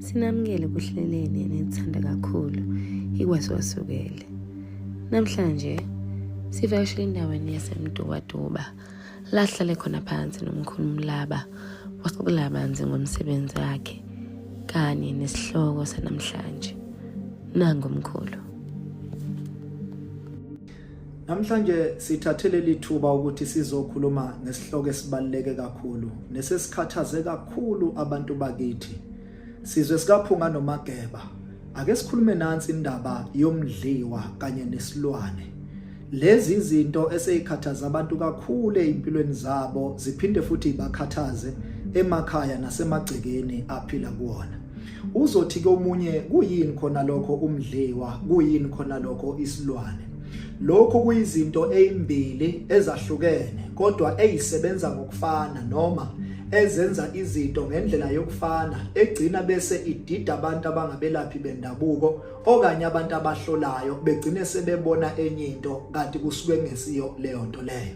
Sinamukele kuhleleni enithanda kakhulu ikwaswasukele. Namhlanje sivakashela endaweni yaseMdubaduba la hlale khona phansi nomkhulumlaba wasixoxela banzi ngomsebenzi wakhe kanye nesihloko sanamhlanje. Nangu mkhulu. Namhlanje sithathele lithuba ukuthi sizokhuluma ngesihloko esibaluleke kakhulu nesesikhathaze kakhulu abantu bakithi. Sizwe sikaphunga noMageba. Ake sikhulume nansi indaba yomdliwa kanye nesilwane. Lezi izinto eseyikhathaza abantu kakhulu empilweni zabo ziphinde futhi bakhathaze emakhaya nasemagcekeni aphila kuwona. Uzothi ke omunye kuyini khona lokho umdliwa, kuyini khona lokho isilwane. Lokho kuyizinto ezimbili ezahlukene kodwa ezisebenza ngokufana noma ezenza izinto ngendlela yokufana egcina bese idida abantu abangabelaphi bendabuko okanye abantu abahlolayo begcine sebebona enye into kanti kusuke ngesiyo leyo nto leyo.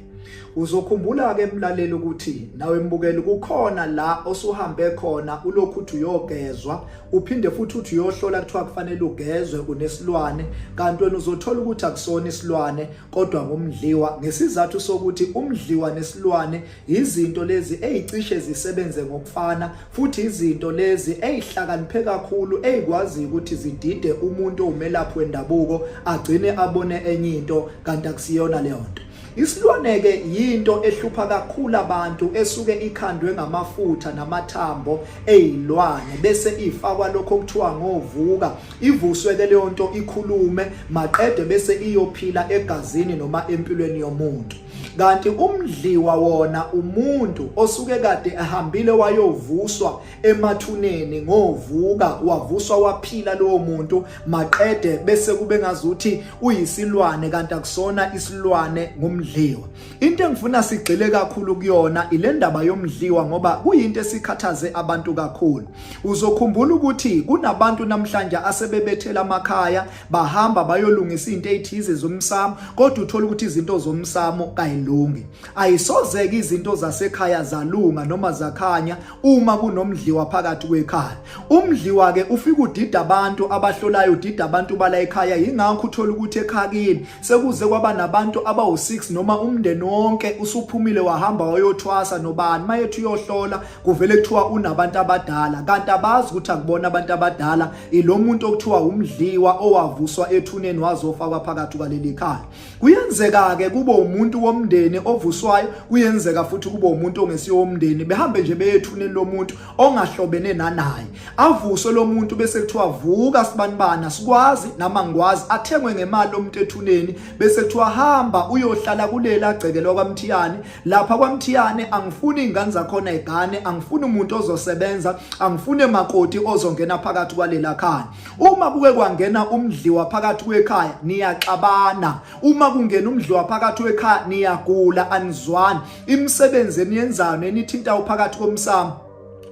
Uzokhumbula ke emlaleli ukuthi nawe mbukeli kukhona la osuhambe khona ulokhu uthi uyogezwa uphinde futhi uthi uyohlola kuthiwa kufanele ugezwe unesilwane kanti wena uzothola ukuthi akusona isilwane kodwa ngumdliwa ngesizathu sokuthi umdliwa nesilwane izinto lezi ezicishe zisebenze ngokufana futhi izinto lezi ezihlakaniphe kakhulu ezikwazi ukuthi zidide umuntu omelaphi wendabuko agcine abone enye into kanti akusiyona leyo nto. Isilwane ke yinto ehlupha kakhulu abantu esuke ikhandwe ngamafutha namathambo ezilwane bese ifakwa lokho kuthiwa ngovuka ivuswe ke leyo nto ikhulume maqede bese iyophila egazini noma empilweni yomuntu. Kanti umdliwa wona umuntu osuke kade ehambile wayovuswa emathuneni ngovuka wavuswa waphila lowo muntu maqede bese kube ngazuthi uyisilwane kanti akusona isilwane ngumdliwa. Into engifuna sigxile kakhulu kuyona ile ndaba yomdliwa ngoba kuyinto esikhathaze abantu kakhulu. Uzokhumbula ukuthi kunabantu namhlanje asebebethela amakhaya bahamba bayolungisa izinto ezithize zomsamo kodwa uthola ukuthi izinto zomsamo kayilungi. Ayisozeke izinto zasekhaya zalunga noma zakhanya uma kunomdliwa phakathi kwekhaya. Umdliwa ke ufika udida abantu abahlolayo udida abantu bala ekhaya ingakho uthola ukuthi ekhakini sekuze kwaba nabantu abawu6 noma umndeni wonke usuphumile wahamba wayothwasa nobani mayethi uyohlola kuvele kuthiwa unabantu abadala kanti abazi ukuthi akubona abantu abadala ilo muntu okuthiwa umdliwa owavuswa ethuneni wazofakwa phakathi kwaleli khaya. Kuyenzeka ke kube umuntu womndeni ovuswayo kuyenzeka futhi kube umuntu ongesiyo womndeni behambe nje beyethuneni lo muntu ongahlobene nanaye avuswe lo muntu bese kuthiwa vuka sibanibana sikwazi nama ngikwazi athengwe ngemali lomuntu ethuneni bese kuthiwa hamba uyohlala kulela gcekelwa kwaMthiyane lapha kwaMthiyane angifuni ingane zakhona igane angifuni umuntu ozosebenza angifuni emakoti ozongena phakathi kwalela khaya. Uma kuke kwangena umdliwa phakathi kwekhaya niyaxabana uma kungena umdliwa phakathi kwekhaya niyagula anizwani imisebenzi eniyenzayo nenithinta uphakathi komsamo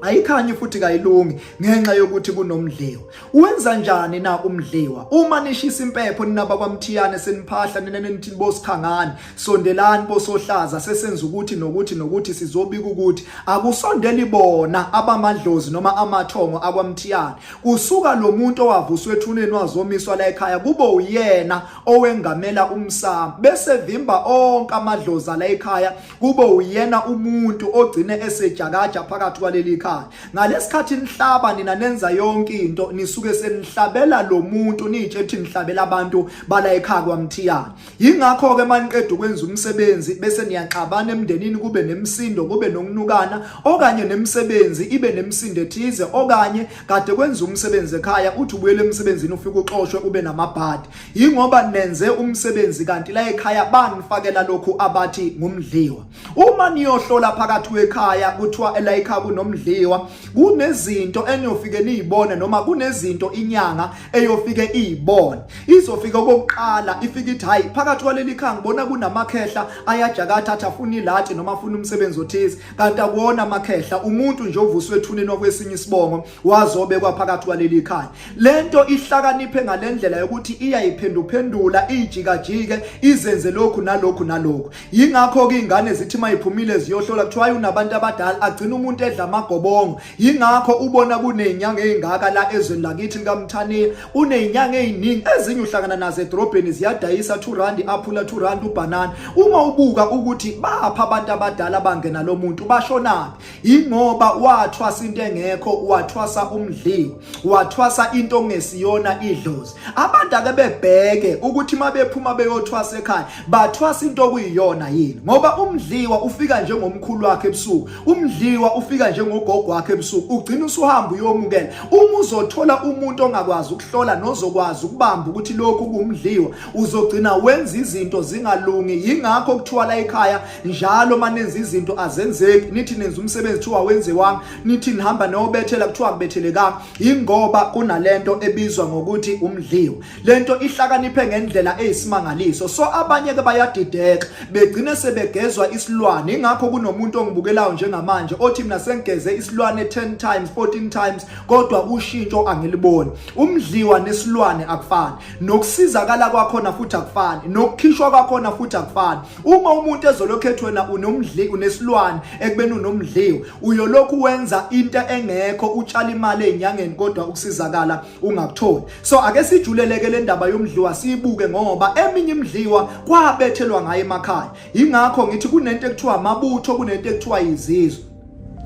ayikhanyi futhi kayilungi ngenxa yokuthi kunomdliwa. Uwenza njani na umdliwa? Uma nishisa impepho ninaba kwaMthiyane seniphahla nithi bosikhangani sondelani bosohlaza sesenza ukuthi nokuthi sizobika ukuthi akusondeli bona abamandlozi noma amathongo akwaMthiyane kusuka lo muntu owavuswe ethuneni wazomiswa la ekhaya kube uyena owengamela umsamo bese vimba onke amadlozi la ekhaya kube uyena umuntu ogcine esejakaja phakathi kwaleli khaya. Ngalesikhathi nihlaba nina nenza yonke into nisuke senihlabela lo muntu nitshethi nihlabela abantu bala ekhaya kwaMthiyane. Yingakho ke maniqeda ukwenza umsebenzi bese niyaxabana emndenini kube nemsindo kube nokunukana okanye nemsebenzi ibe nemsindo ethize okanye kade kwenza umsebenzi ekhaya uthi ubuyele emsebenzini ufike uxoshwe ube namabhadi. Yingoba nenze umsebenzi kanti la ekhaya banifakela lokhu abathi ngumdliwa. Uma niyohlola phakathi kwekhaya kuthiwa la ekhaya kunomdliwa umdliwa kunezinto eniyofike niyibone noma kunezinto inyanga eyofike iyibone. Izofika okokuqala ifika ithi hayi phakathi kwaleli khaya ngibona kunamakhehla ayajakatha afuna ilati noma afuna umsebenzi othize, kanti akuwona amakhehla, umuntu nje ovuswe ethuneni okwesinye isibongo wazobekwa phakathi kwaleli khaya. Lento ihlakaniphe ngalendlela yokuthi iyayiphenduphendula ijikajike izenze lokhu nalokhu nalokhu. Yingakho ke ingane zithi mayiphumile ziyohlola kuthiwa unabantu abadala agcina umuntu edla amagobongo. Yingakho ubona kunezinyanga ezingaka la ezweni lakithi likaMthaniya, unezinyanga eziningi ezinye uhlangana nazo edrobheni ziyadayisa 2 rand aphula 2 rand ubanana. Uma ubuka ukuthi bapha abantu abadala bangena lo muntu bashonaphi, ingoba wathwasa into engekho, wathwasa umdliwa, wathwasa into ongesiyona idlozi. Abantu ake bebheke ukuthi mabephuma beyothwasa ekhaya bathwasa into okuyiyona yini, ngoba umdliwa ufika njengomkhulu wakhe ebusuku, umdliwa ufika njengogogo wakhe ebusuku, ugcina usuhamba uyomukela. Uma uzothola umuntu ongakwazi ukuhlola nozokwazi ukubamba ukuthi lokhu kumdliwa, uzogcina wenza izinto zingalungi. Yingakho kuthiwa la ekhaya njalo manenza izinto azenzeki, nithi nenza umsebenzi kuthiwa wenziwanga, nithi nihamba neyobethela kuthiwa kubethelekanga, ingoba kunalento ebizwa ngokuthi umdliwa. Lento ihlakaniphe ngendlela eyisimangaliso. So abanye ke bayadideka begcine sebegezwa isilwane. Ingakho kunomuntu ongibukelayo njengamanje othi mina sengigeze isilwane 10 times 14 times kodwa ushintsho angiliboni. Umdliwa nesilwane akufani, nokusizakala kwakhona futhi akufani, nokukhishwa kwakhona futhi akufani. Uma umuntu ezolokhethe wena unomdliwa unesilwane ekubeni unomdliwa, uyolokhu wenza into engekho, utshala imali ezinyangeni kodwa ukusizakala ungakutholi. So ake sijuleleke le ndaba yomdliwa siyibuke, ngoba eminye imidliwa kwabethelwa ngayo emakhaya. Yingakho ngithi kunento ekuthiwa amabutho, kunento ekuthiwa izizwe.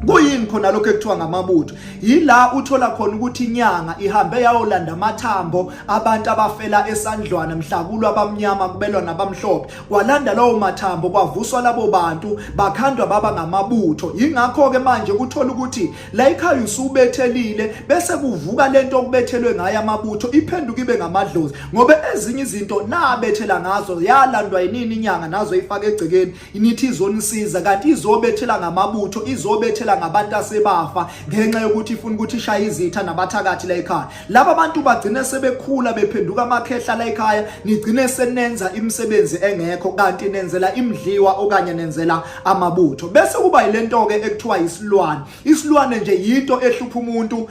Kuyini khona lokho ekuthiwa ngamabutho? Yila uthola khona ukuthi inyanga ihambe yayolanda amathambo abantu abafela esandlwana, mhlakulwa abamnyama kubelwa nabamhlophe. Kwalanda lawo mathambo kwavuswa labo bantu bakhandwa baba ngamabutho. Yingakho ke manje uthola ukuthi la ekhaya usubethelile bese kuvuka lento okubethelwe ngayo amabutho iphenduka ibe ngamadlozi, ngoba ezinye izinto nabethela ngazo yalandwa yinini inyanga nazo ifaka egcekeni, inithi izonisiza, kanti izobethela ngamabutho, izobethela ngabantu asebafa ngenxa yokuthi ifuna ukuthi ishaye izitha nabathakathi la ekhaya. Laba abantu bagcine sebekhula bephenduka amakhehla la ekhaya, nigcine senenza imisebenzi engekho kanti nenzela imdliwa okanye nenzela amabutho. Bese kuba yilento ke ekuthiwa isilwane. Isilwane nje yinto ehlupha umuntu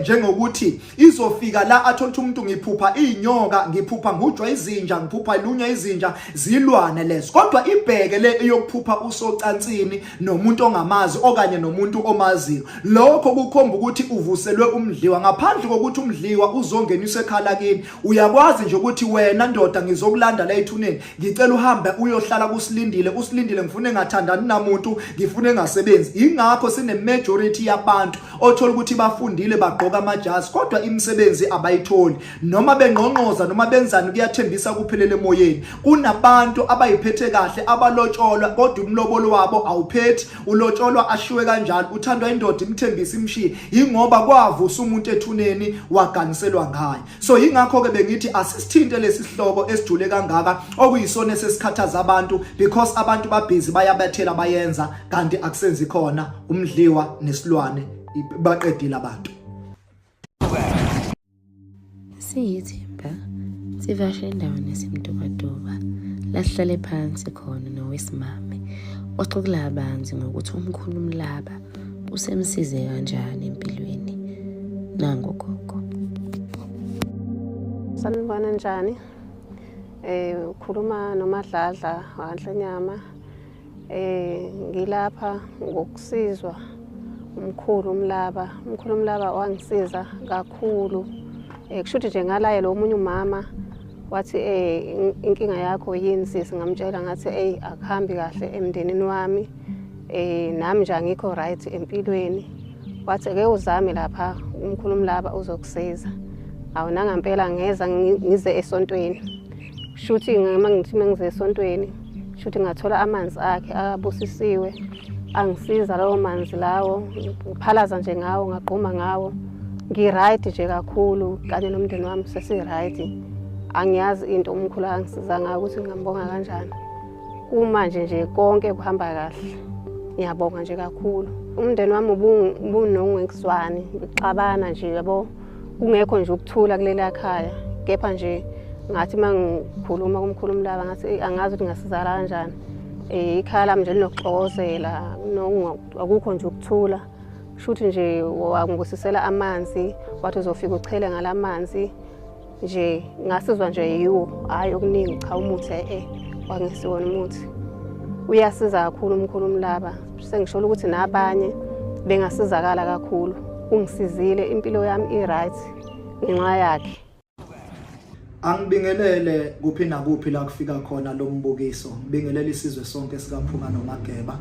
njengokuthi izofika la athola umuntu ngiphupha inyoka, ngiphupha ngujwa izinja, ngiphupha ilunya izinja, zilwane lezo. Kodwa ibheke le eyokuphupha usocansini nomuntu ongamazi okanye nomuntu omaziyo, lokho kukhomba ukuthi uvuselwe umdliwa. Ngaphandle kokuthi umdliwa uzongeniswa ekhala kini, uyakwazi nje ukuthi wena ndoda ngizokulanda la ethuneni, ngicela uhambe uyohlala kusilindile, usilindile ngifune ngathandani namuntu, ngifune ngasebenzi. Ingakho sine majority yabantu othola ukuthi bafundile bagqoka amajazi kodwa imisebenzi abayitholi, noma bengqonqoza noma benzani kuyathembisa kuphelele emoyeni. Kunabantu abayiphethe kahle abalotsholwa kodwa umlobolo wabo awuphethi, ulotsholwa ashiwe kanjalo, uthandwa indoda imthembisa imshiye, ingoba kwavusa umuntu ethuneni waganiselwa ngayo. So yingakho ke bengithi asisithinte lesihlobo esijule kangaka okuyisona esesikhathaza abantu, because abantu babhizi bayabethela bayenza kanti akusenzi khona. Umdliwa nesilwane baqedile abantu. Siyithemba sivashe endaweni esimtobadoba lahlale phansi khona nowesimame waxoxela abanzi ngokuthi umkhulu umlaba usemsize kanjani empilweni. Nango gogo. Sanibona njani? Ukhuluma noMadladla waNhlanyama. Ngilapha ngokusizwa umkhulu umlaba. Umkhulu umlaba wangisiza kakhulu. Kushuthi nje ngalaye lo omunye umama wathi inkinga yakho yini sisi, ngamtshela ngathi akuhambi kahle emndenini wami, nami nje angikho right empilweni. Wathi ke uzame lapha umkhulu umlaba uzokusiza. Awuna ngempela ngeza ngize esontweni. Shuthi ngithi mengize esontweni shuthi ngathola amanzi akhe abusisiwe, angisiza lawo manzi lawo, ngiphalaza nje ngawo, ngaqhuma ngawo. Ngiright nje kakhulu kanye nomndeni wami sesiright. Angiyazi into umkhulu angisiza ngayo ukuthi ngambonga kanjani. Kumanje nje konke kuhamba kahle. Ngiyabonga nje kakhulu. umndeni wami ubunongekuzwani, ngixabana nje yabo, kungekho nje ukuthula kulela khaya. Kepha nje ngathi mangikhuluma kumkhulu umlaba ngathi angazi ukuthi ngasizakala kanjani. Ikhaya lami nje linokuxokozela, akukho nje ukuthula. Shuthi nje wangibusisela amanzi, wathi uzofika uchele ngalamanzi. Nje ngasizwa nje yiwo, hayi okuningi, cha umuthi wangisiwona umuthi. Uyasiza kakhulu umkhulu umlaba. Sengisho ukuthi nabanye bengasizakala kakhulu. Ungisizile, impilo yami i-right ngenxa yakhe. Angibingelele kuphi nakuphi la kufika khona lo mbukiso. Ngibingelele isizwe sonke sikaPhunga noMageba.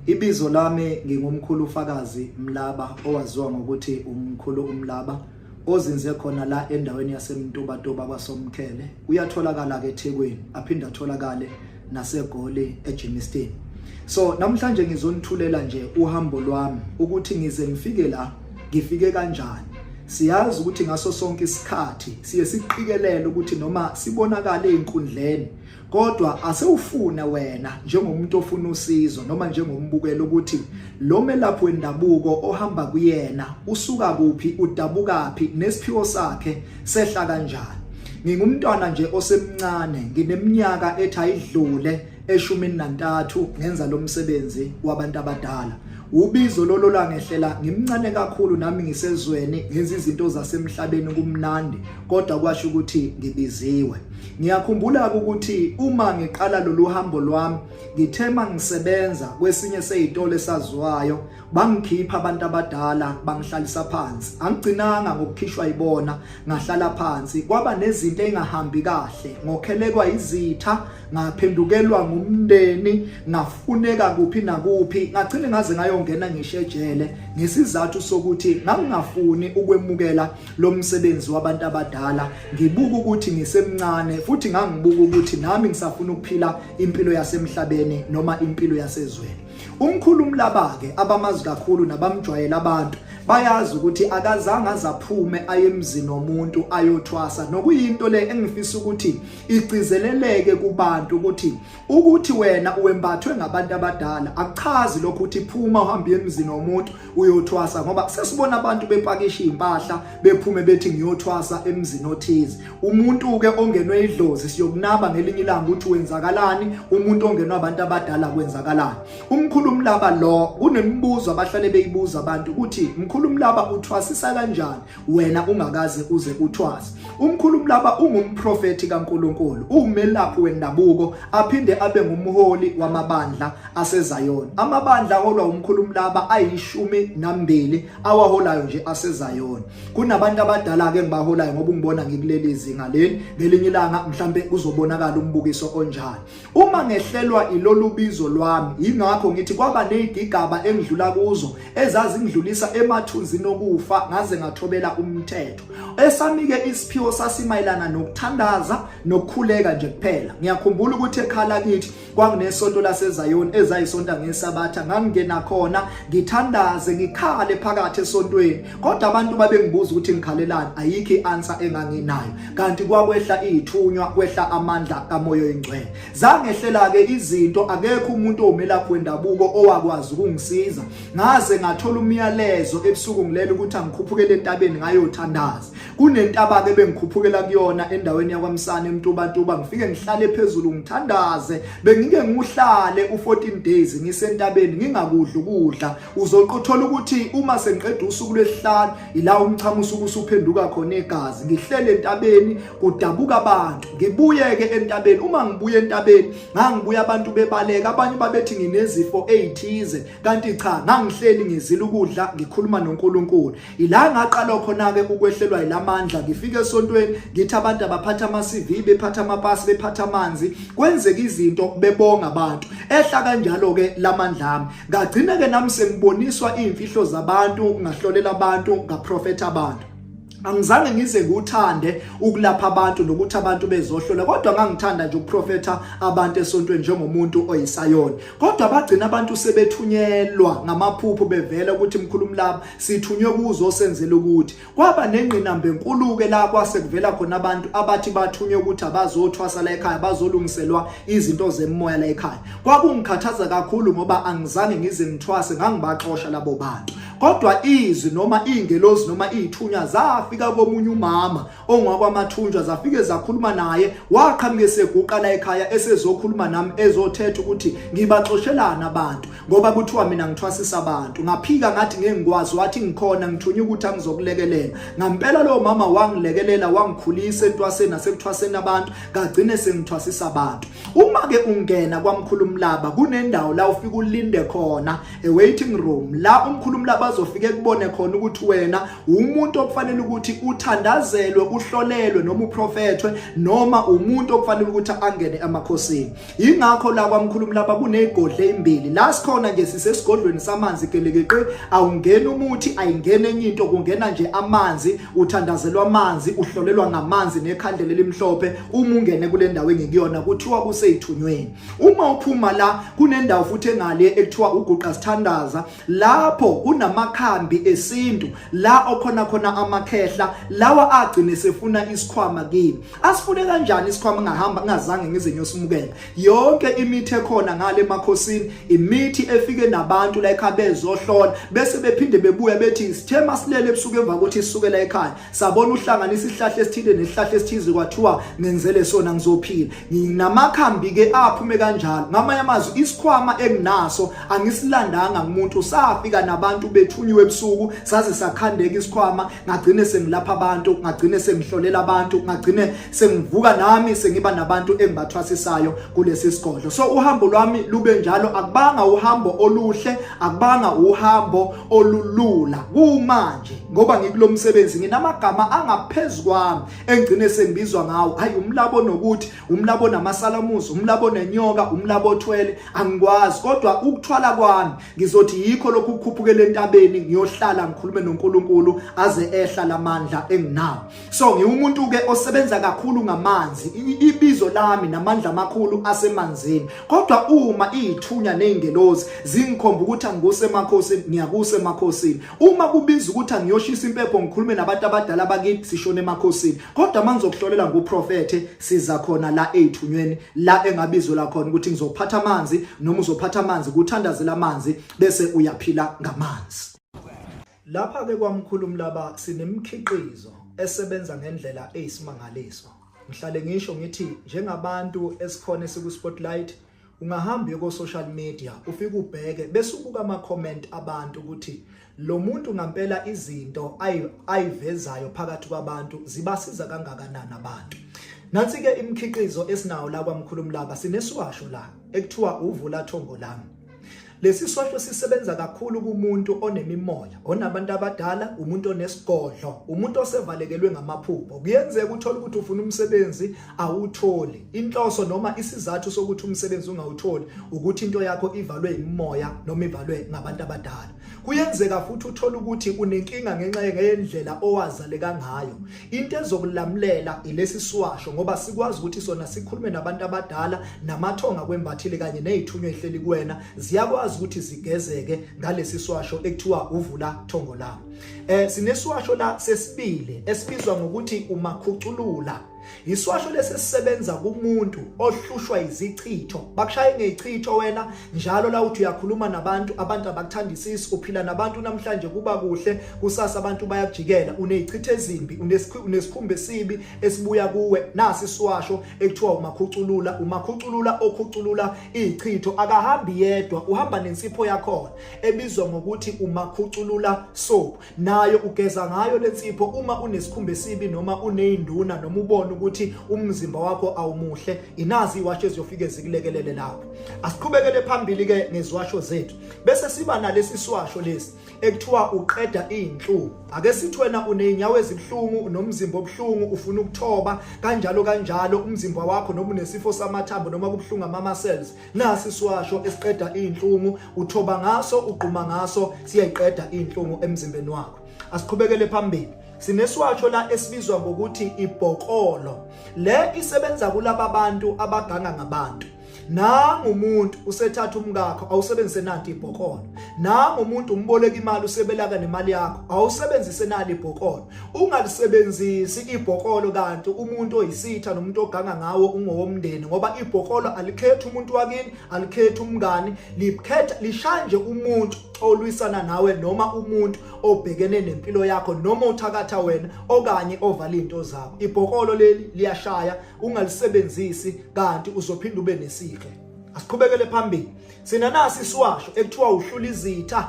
Ibizo lami ngingumkhulu uFakazi Mlaba, owaziwa ngokuthi umkhulu umlaba, ozinze khona la endaweni yaseMntubatoba kwaSomkhele. Uyatholakala ke eThekwini, aphinda atholakale naseGoli eJimmiston. So namhlanje ngizonithulela nje uhambo lwami ukuthi ngize ngifike la, ngifike kanjani. Siyazi ukuthi ngaso sonke isikhathi siye siqikelele ukuthi noma sibonakala einkundleni, kodwa asewufuna wena njengomuntu ofuna usizo noma njengombukelo ukuthi lo melaphi wendabuko ohamba kuyena usuka kuphi, udabukaphi, nesiphiwo sakhe sehla kanjani. Ngingumntwana nje osemncane, ngineminyaka ethi ayidlule e13 ngenza lo msebenzi wabantu abadala. Ubizo lolo langehlela ngimncane kakhulu, nami ngisezweni ngenza izinto zasemhlabeni kumnandi, kodwa kwasho ukuthi ngibiziwe. Ngiyakhumbula ukuthi uma ngiqala lolu hambo lwami, ngithema ngisebenza kwesinye sezitolo esaziwayo, bangikhipha abantu abadala bangihlalisa phansi. Angigcinanga ngokukhishwa ibona, ngahlala phansi. Kwaba nezinto engahambi kahle, ngokhelekwa izitha, ngaphendukelwa ngumndeni, ngafuneka kuphi nakuphi, ngagcina ngaze ngayongena ngishejele ngesizathu sokuthi ngangafuni ukwemukela lo msebenzi wabantu abadala. Ngibuka ukuthi ngisemncane, futhi ngangibuka ukuthi nami ngisafuna ukuphila impilo yasemhlabeni noma impilo yasezweni. Umkhulu umlaba ke abamazi kakhulu nabamjwayela abantu bayazi ukuthi akazange azaphume aye emzini nomuntu ayothwasa, nokuyinto le engifisa ukuthi igcizeleleke kubantu ukuthi wena uwembathwe ngabantu abadala akuchazi lokho ukuthi phuma uhambe emzini nomuntu uyothwasa, ngoba sesibona abantu bepakisha impahla bephume bethi ngiyothwasa emzini othize. Umuntu ke ongenwe idlozi siyokunaba ngelinye ilanga ukuthi wenzakalani, umuntu ongenwe abantu abadala kwenzakalani. Umkhulu umlaba lo kunemibuzo abahlale beyibuza abantu ukuthi umkhulu umlaba uthwasisa kanjani wena ungakaze uze uthwase. Umkhulu umlaba ungumprofeti kaNkulunkulu, umelaphi wendabuko, aphinde abe ngumholi wamabandla aseZayoni. Amabandla aholwa umkhulu umlaba ayi12 awaholayo nje aseZayoni. Kunabantu abadala ke ngibaholayo ngoba ungibona ngikuleli izinga leli, ngelinye ilanga mhlambe kuzobonakala umbukiso onjani. Uma ngehlelwa ilolu bizo lwami, ingakho ngithi kwaba nezigigaba engidlula kuzo ezazingidlulisa emathunzini okufa ngaze ngathobela umthetho. Esamike isiphiwo sasimayelana nokuthandaza nokukhuleka nje kuphela. Ngiyakhumbula ukuthi ekhala kithi kwakunesonto laseZayoni ezayisonta ngeSabatha, ngangena khona ngithandaze ngikhale phakathi esontweni, kodwa abantu babengibuza ukuthi ngikhalelani, ayikho ianswer enganginayo. Kanti kwakwehla izithunywa, kwehla amandla kaMoya oNgcwele. Zangehlela ke izinto, akekho umuntu omelaphi wendabuko owakwazi ukungisiza. Ngaze ngathola umyalezo ebusuku ngilele ukuthi angikhuphukele entabeni ngayothandaza. Kunentaba ke bengikhuphukela kuyona endaweni yakwaMsana eMntubatoba, ngifike ngihlale phezulu ngithandaze. Bengike ngihlale u14 days ngisentabeni ngingakudla ukudla. Uzoqothola ukuthi uma sengiqeda usuku lwesihlanu ila umchamo usuku usuphenduka khona igazi. Ngihlele entabeni kudabuka abantu. Ngibuye ke entabeni, uma ngibuye entabeni ngangibuya abantu bebaleka, abanye babethi nginezifo ezithize, kanti cha ngangihleli ngizila ukudla ngikhuluma noNkulunkulu. Ila ngaqala khona ke ukwehlelwa ilamandla. Ngifike esontweni ngithi abantu abaphatha ama-CV, bephatha amapasi, bephatha amanzi, kwenzeka izinto bebonga abantu. Ehla kanjalo ke lamandla ami, ngagcina ke nami sengiboniswa izimfihlo zabantu, ngahlolela abantu, ngaprofeta abantu. angizange ngize nguthande ukulapha abantu nokuthi abantu bezohlola kodwa ngangithanda nje ukuprofetha abantu esontweni njengomuntu oyisayoni kodwa bagcina abantu sebethunyelwa ngamaphupho bevela ukuthi mkhulumlaba sithunywe kuzo senzele ukuthi kwaba nengqinamba enkulu ke la kwase kuvela khona abantu abathi bathunywe ukuthi abazothwasa la ekhaya bazolungiselwa izinto zemoya la ekhaya kwakungikhathaza kakhulu ngoba angizange ngize ngithwase ngangibaxosha labo bantu kodwa izwi noma ingelosi noma ithunya zafika komunye umama ongakwamathunjwa zafike zakhuluma naye waqhamuke seguqa la ekhaya esezokhuluma nami ezothetha ukuthi ngibaxoshelana abantu ngoba kuthiwa mina ngithwasisa abantu ngaphika ngathi ngeke ngikwazi wathi ngikhona ngithunywa ukuthi angizokulekelela ngampela lo mama wangilekelela wangikhulisa entwaseni nasekuthwaseni abantu ngagcine sengithwasisa abantu uma ke ungena kwamkhulumlaba kunendawo la ufika ulinde khona a waiting room la umkhulumlaba azofike kubone khona ukuthi wena umuntu okufanele ukuthi uthandazelwe uhlolelwe noma uprofethwe noma umuntu okufanele ukuthi angene emakhosini ingakho la kwamkhulumlaba kunegodle ezimbili la sikhona nje sisesigodlweni samanzi kelekeqe awungena umuthi ayingene enye into kungena nje amanzi uthandazelwa amanzi uhlolelwa ngamanzi nekhandlela elimhlophe uma ungene kule ndawo engikuyona kuthiwa kuseyithunyweni uma uphuma la kunendawo futhi engale ekuthiwa uguqa sithandaza lapho kunamakhambi esintu la okhona khona amakhehla lawa agcine sefuna isikhwama kimi asifune kanjani isikhwama ngahamba ngazange ngize nyosimukela yonke imithi ekhona ngale emakhosini imithi efike nabantu la ekhaya bezohlola bese bephinde bebuya bethi sithema silele ebusuku emva kokuthi sisukela ekhaya sabona uhlanganisa isihlahla esithile nesihlahla esithize kwathiwa ngenzele sona ngizophila nginamakhambi ke aphume kanjalo ngamanye amazwi isikhwama enginaso angisilandanga ngumuntu safika nabantu bethunyiwe ebusuku saze sakhandeka isikhwama ngagcine sengilapha abantu ngagcine sengihlolela abantu ngagcine sengivuka nami sengiba nabantu engibathwasisayo kulesi sigodlo so uhambo lwami lube njalo akubanga uhambo oluhle akubanga uhambo olulula kumanje ngoba ngikulomsebenzi nginamagama angaphezulu kwami engcine sengibizwa ngawo hayi umlabo nokuthi umlabo namasalamuzi umlabo nenyoka umlabo othwele angikwazi kodwa ukuthwala kwami ngizothi yikho lokhu ukukhuphukela entabeni ngiyohlala ngikhulume noNkulunkulu aze ehla lamandla enginawo so ngiwumuntu ke osebenza kakhulu ngamanzi ibizo lami namandla amakhulu asemanzini kodwa uma izithunya nezingelozi zingikhomba ukuthi angusemakhosini ngiyakuse uma kubiza ukuthi angiyoshisa impepho ngikhulume nabantu abadala bakithi sishone emakhosini kodwa mangizokuhlolela nguprofethe siza khona la ezithunyweni la engabizwe la khona ukuthi ngizophatha amanzi noma uzophatha amanzi kuthandazela amanzi bese uyaphila ngamanzi lapha ke kwamkhulumlaba sinemkhiqizo esebenza ngendlela eyisimangaliso ngihlale ngisho ngithi njengabantu esikhona siku spotlight ungahamba ku social media ufike ubheke bese ubuka ama comment abantu ukuthi lo muntu ngampela izinto ayivezayo phakathi kwabantu zibasiza kangakanani abantu nansi ke imkhiqizo esinawo la kwamkhulumlaba sineswasho la ekuthiwa uvula thongo lami lesi swasho sisebenza kakhulu kumuntu onemimoya onabantu abadala umuntu onesigodlo umuntu osevalekelwe ngamaphupho kuyenzeka uthola ukuthi ufuna umsebenzi awutholi inhloso noma isizathu sokuthi umsebenzi ungawutholi ukuthi into yakho ivalwe imimoya noma ivalwe ngabantu abadala kuyenzeka futhi uthola ukuthi unenkinga ngenxa yendlela owazaleka ngayo into ezokulamulela ilesi swasho ngoba sikwazi ukuthi sona sikhulume nabantu abadala namathonga kwembathile kanye nezithunywa ehleli kuwena ziyakwazi ukuthi zigezeke ngalesi swasho ekuthiwa uvula thongo lami sineswasho la sesibili esibizwa ngokuthi umakhuculula iswasho lesesisebenza kumuntu ohlushwa izichitho bakushaye ngezichitho wena njalo la uthi uyakhuluma nabantu abantu abakuthandisisi uphila nabantu namhlanje kuba kuhle kusasa abantu bayakujikela unezichitho ezimbi unesikhumbe sibi esibuya kuwe nasi iswasho ekuthiwa umakhuculula okhuculula izichitho akahambi yedwa uhamba nensipho yakho ebizwa ngokuthi umakhuculula soap nayo ugeza ngayo lensipho uma unesikhumbe sibi noma uneyinduna noma ubona ukuthi umzimba wakho awumuhle inazi iwasho eziyofika ezikulekelele lapho asiqhubekele phambili ke ngezwasho zethu bese siba nalesi swasho lesi ekuthiwa uqeda izinhlungu ake sithi wena uneinyawo ezibhlungu nomzimba obhlungu ufuna ukuthoba kanjalo umzimba wakho noma unesifo samathambo noma kubhlunga ama cells nasi iswasho esiqeda izinhlungu uthoba ngaso uqhuma ngaso siyayiqeda izinhlungu emzimbeni wakho asiqhubekele phambili sineswasho la esibizwa ngokuthi ibhokolo. Le isebenza kulabo abantu abaganga ngabantu. Nanga umuntu usethatha umngakho awusebenzise nanti ibhokolo. Nanga umuntu umboleka imali usebelaka nemali yakho awusebenzise nali ibhokolo. Ungalisebenzisi ibhokolo kanti umuntu oyisitha nomuntu oganga ngawo ungowomndeni ngoba ibhokolo alikhethi umuntu wakini, alikhethi umngani, likhetha lishanje umuntu olwisana nawe noma umuntu obhekene nempilo yakho noma uthakatha wena okanye ovala into zakho. Ibhokolo leli liyashaya, ungalisebenzisi kanti uzophinda ube nesihe. Asiqhubekele phambili. Sina nasi iswasho ekuthiwa uhlula izitha.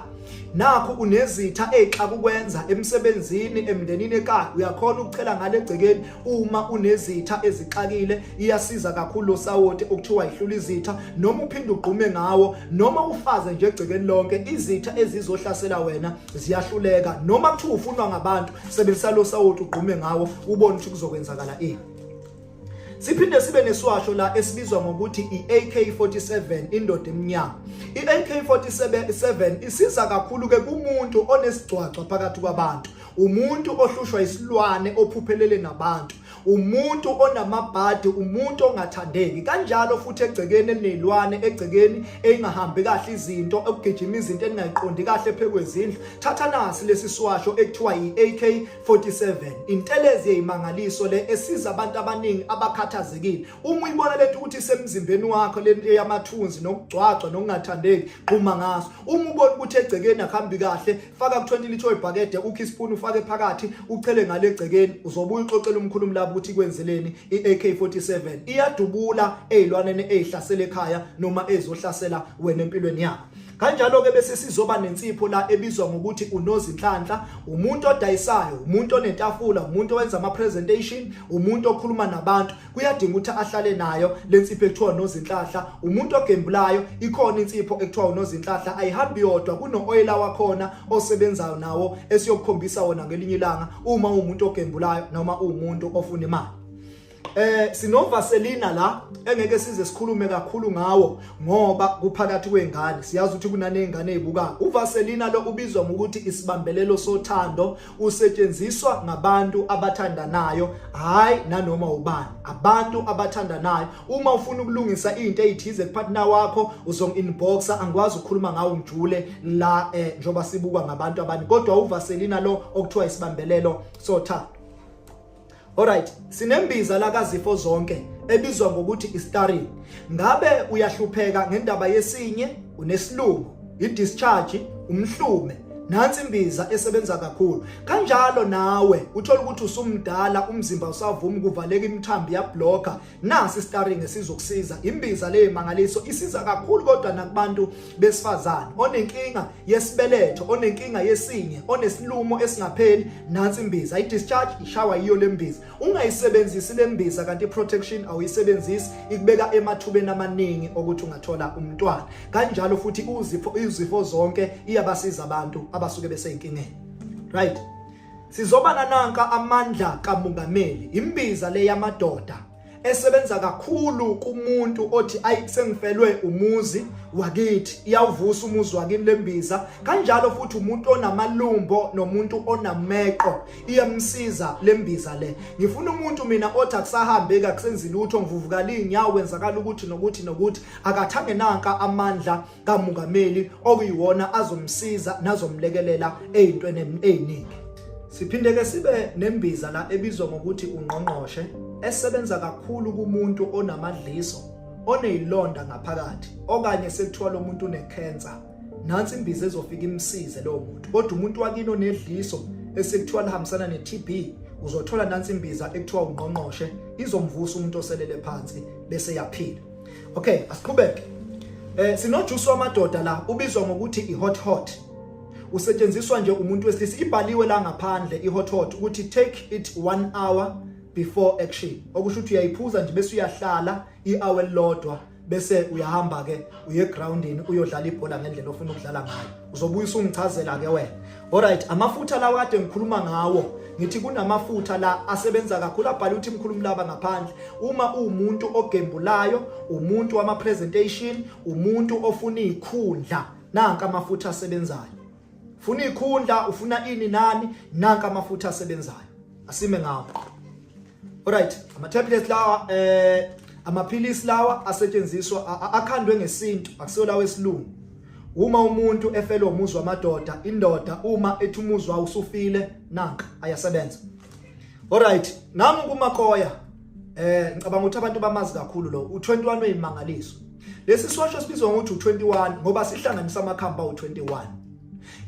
Nakho unezitha exaka ukwenza emsebenzini, emndenini ekhaya, uyakhona ukucela ngale egcekeni uma unezitha ezixakile. Iyasiza kakhulu lo sawoti okuthiwa ihlula izitha, noma uphinde ugqume ngawo noma ufaze nje egcekeni lonke izitha ezizohlasela wena ziyahluleka. Noma kuthiwa ufunwa ngabantu, sebenzisa lo sawoti ugqume ngawo ubone ukuthi kuzokwenzakala ini. Siphinde sibe neswasho la esibizwa ngokuthi iAK47 indoda eminyama. iAK47 isiza kakhulu ke kumuntu onesigcwagcwa phakathi kwabantu, umuntu ohlushwa isilwane ophuphelele nabantu, umuntu onamabhadi, umuntu ongathandeki. Kanjalo futhi egcekeni elinelwane, egcekeni engahambi kahle izinto, ukugijima izinto engayiqondi kahle phekwezindlu. Thatha nasi lesi swasho ekuthiwa iAK47. Intelezi yeyimangaliso le esiza abantu abaningi abakhathazekile. Uma uyibona lento ukuthi isemzimbeni wakho lento yamathunzi nokugcwagcwa nokungathandeki, qhuma ngaso. Uma ubona ukuthi egcekeni akuhambi kahle, faka ku20 litho ibhakede, ukhe ispoon ufake phakathi, uchele ngale egcekeni, uzobuya uxoxela umkhulumi labo ukuthi kwenzeleni. iAK47 iyadubula ezilwaneni ezihlasela ekhaya noma ezohlasela wena empilweni yakho. Kanjalo ke bese sizoba nensipho la ebizwa ngokuthi unozinhlanhla, umuntu odayisayo, umuntu onentafula, umuntu owenza ama presentation, umuntu okhuluma nabantu. Kuyadinga ukuthi ahlale nayo lensipho ekuthiwa unozinhlanhla. Umuntu ogembulayo, ikhona insipho ekuthiwa unozinhlanhla, ayihambi yodwa, kuno-oyela wakhona osebenzayo nawo esiyokukhombisa wona ngelinye ilanga uma umuntu ogembulayo noma umuntu ofuna imali. Sinovaselina la engeke size sikhulume kakhulu ngawo ngoba kuphakathi kwengane. Siyazi ukuthi kunanezingane ezibukayo. Uvaselina lo ubizwa ngokuthi isibambelelo sothando, usetshenziswa ngabantu abathandanayo, hayi nanoma ubani, abantu abathandanayo. Uma ufuna ukulungisa into ezithize kupartner wakho, uzongi-inboxa, angikwazi ukukhuluma ngawo ngijule la njoba sibukwa ngabantu abani, kodwa uvaselina lo okuthiwa isibambelelo sothando. Alright, sinembiza la kazifo zonke ebizwa ngokuthi istarin. Ngabe uyahlupheka ngendaba yesinye, unesilungu, i-discharge, umhlume, nansi imbiza esebenza kakhulu. Kanjalo nawe uthola ukuthi usumdala, umzimba usavuma ukuvaleka, imithambi yablocker, nasi istarin esizokusiza. Imbiza le mangaliso isiza kakhulu kodwa nakubantu besifazane onenkinga yesibeletho, onenkinga yesinye, onesilumo esingapheli, nansi imbiza. I-discharge ishawa yiyo lembiza. Ungayisebenzisi lembiza kanti i-protection awuyisebenzisi, ikubeka emathubeni amaningi ukuthi ungathola umntwana. Kanjalo futhi izifo zonke iyabasiza abantu abasuke beseyinkingeni. Right, sizobana nanka amandla kamongameli, imbiza le yamadoda esebenza kakhulu kumuntu othi ayi sengifelwe umuzi wakithi, iyawuvusa umuzi wakini lembiza. Kanjalo futhi umuntu onamalumbo nomuntu onameqo iyamsiza lembiza le. Ngifuna umuntu mina othi akusahambe akusenzi lutho, ngivuvukala inyawo, wenzakala ukuthi nokuthi nokuthi, akathange nanka amandla kamongameli okuyiwona azomsiza nazomlekelela ezintweni eziningi. Siphinde ke sibe nembiza la ebizwa ngokuthi ungqongqoshe esebenza kakhulu kumuntu onamadliso, onezilonda ngaphakathi, okanye sekuthiwa lo muntu unecancer. Nansi imbiza ezofika imsize lo muntu. Kodwa umuntu wakini onedliso esekuthiwa lihambisana ne-TB, uzothola nansi imbiza ekuthiwa ungqongqoshe, izomvusa umuntu oselele phansi bese yaphila. Okay, asiqhubeke. Sinojuice wamadoda la ubizwa ngokuthi i-hot. Usetshenziswa nje umuntu wesilisa. Ibhaliwe la ngaphandle i-hot ukuthi take it 1 hour before action. Okusho ukuthi uyayiphuza nje bese uyahlala i-hour elilodwa bese uyahamba ke uye groundini uyodlala ibhola ngendlela ofuna ukudlala ngayo. Uzobuya usungichazela ke wena. Alright, amafutha lawa kade ngikhuluma ngawo, ngithi kunamafutha la asebenza kakhulu, abhali ukuthi imkhulumi laba ngaphandle. Uma umuntu ogembulayo, umuntu wama presentation, umuntu ofuna izikhundla, nanka amafutha asebenzayo. ufuna ikhundla ufuna ini nani nanka amafutha asebenzayo asime ngawo. Alright, ama tablets lawa amaphilisi lawa asetshenziswa akhandwe ngesintu akusiyo lawo esilungu. Uma umuntu efela umuzwa amadoda indoda uma ethi umuzwa usufile nanka ayasebenza. Alright, nami kuMakoya ngicabanga ukuthi abantu bamazi kakhulu lo u21 weyimangaliso. Lesi siwasho sibizwa ngokuthi u21 ngoba sihlanganisa amakhamba u21.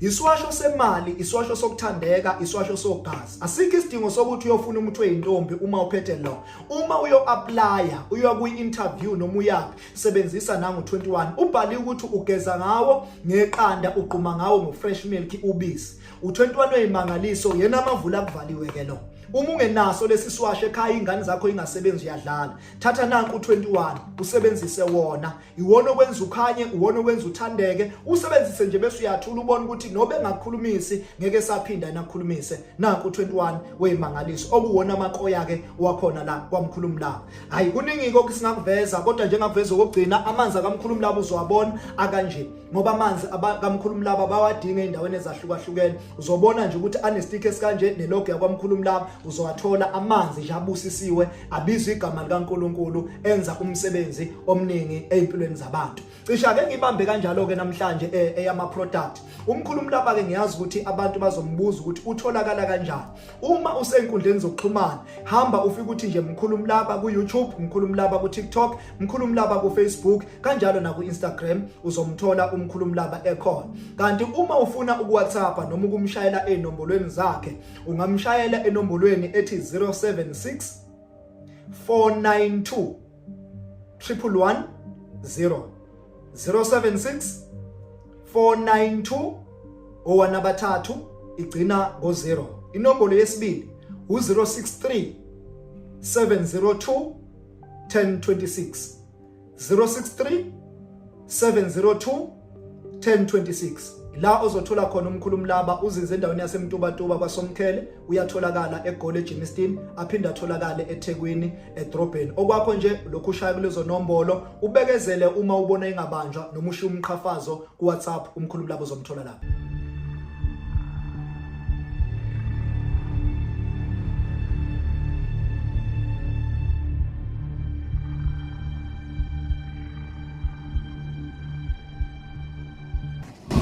Iswasho semali, iswasho sokuthandeka, iswasho sogazi. Asikho isidingo sokuthi uyofuna umuntu weintombi uma uphethe lo. Uma uyo-applya, uya kwi-interview noma uyapi, sebenzisa nangu 21. Ubhali ukuthi ugeza ngawo ngeqanda, uqhuma ngawo ngo-fresh milk ubisi. U21 weyimangaliso yena amavula kuvaliwe ke lo. Uma ungenaso lesi siwasho ekhaya ingane zakho ingasebenzi uyadlala. Thatha nanku u21 usebenzise wona. Iwona okwenza ukhanye, uwona okwenza uthandeke. Usebenzise nje bese uyathula ubona ukuthi nobe ngakukhulumisi ngeke saphinda nakukhulumise. Nanku u21 weyimangaliso okuwona amakoya ke wakhona la kwamkhulumi la. Hayi kuningi konke singakuveza kodwa njengakuveza okugcina amanzi akamkhulumi labo uzowabona akanje. Ngoba amanzi akamkhulumi laba bawadinga endaweni ezahlukahlukene. Uzobona nje ukuthi anestick esikanje nelogo yakwamkhulumi laba uzowathola amanzi nje abusisiwe abizwa igama likaNkulunkulu enza umsebenzi omningi empilweni zabantu. Cisha ke ngibambe kanjalo ke namhlanje eyama product. Umkhulumi laba ke ngiyazi ukuthi abantu bazombuza ukuthi utholakala kanjani. Uma usenkundleni zokuxhumana hamba ufike ukuthi nje mkhulumi laba ku YouTube, mkhulumi laba ku TikTok, mkhulumi laba ku Facebook kanjalo na ku Instagram uzomthola umkhulumi laba ekhona. Kanti uma ufuna ukuWhatsApp noma ukumshayela enombolweni zakhe ungamshayela enombolweni ethi 076 492 111 076 492 3 igcina ngo0. Inombolo yesibili u063 702 1026 063 702 1026. La ozothola khona umkhulumi laba uzinze endaweni yaseMtubatuba kwaSomkhele uyatholakala eGoli eJimmiston aphinda atholakale eThekwini edrobheni. Okwakho nje lokhu ushaya kulezo nombolo ubekezele uma ubona engabanjwa noma ushiya umqhafazo ku WhatsApp umkhulumi laba uzomthola lapha.